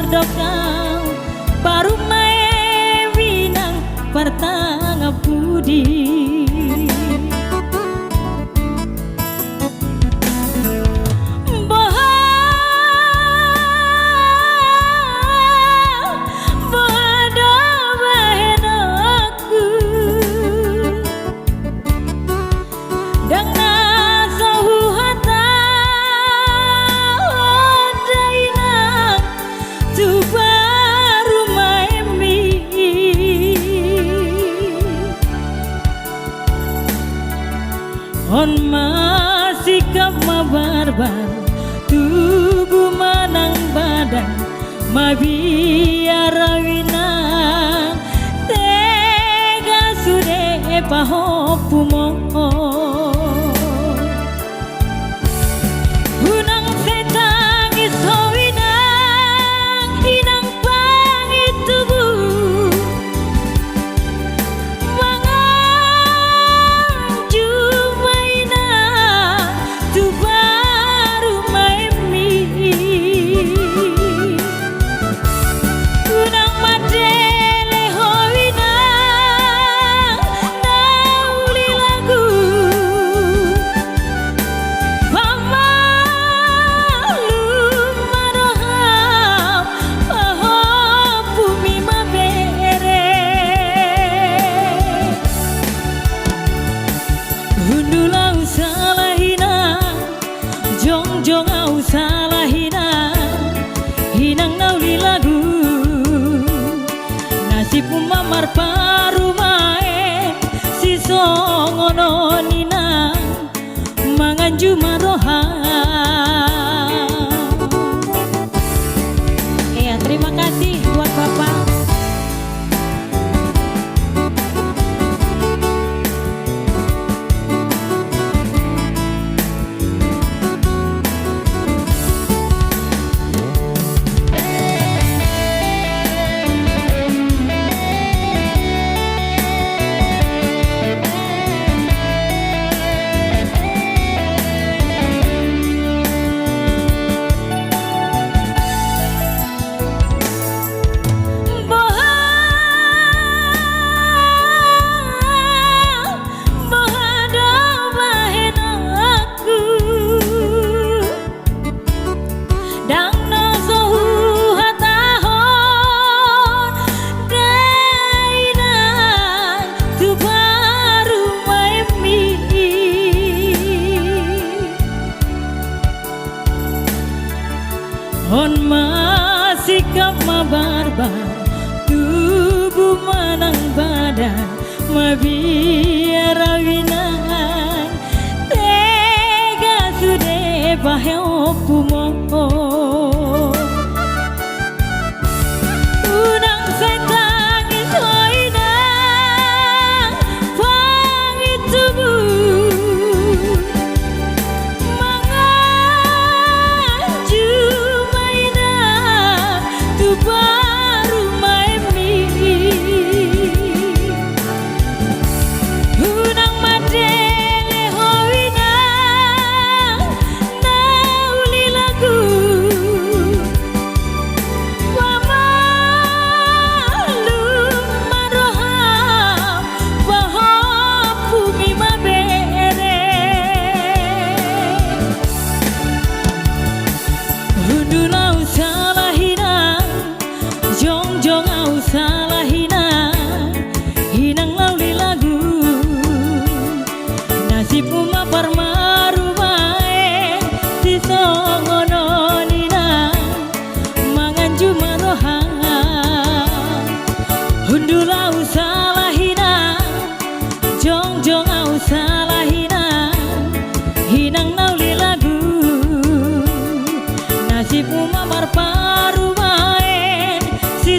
dokau baru mae winang partanga budi on masih kama barbar tubuh manang badan mabiara winang tega sude pahopumo hunang setang isowinang inang pangitubu Jongjong au salahina hinang nauli lagu nasib mamar parumae si songono nina manganju maroha. Ya terima kasih buat Bapak. On masih kama barbar tubuh manang badan mabiara winang tega sude pahopumo unang setang isoinang pangitubu jongjong au salahina hinang lauli lagu nasib mapar marumae si songono nina manganju maroha hundulau salahina jongjong au salahina hinang lauli lagu nasib mapar parumae si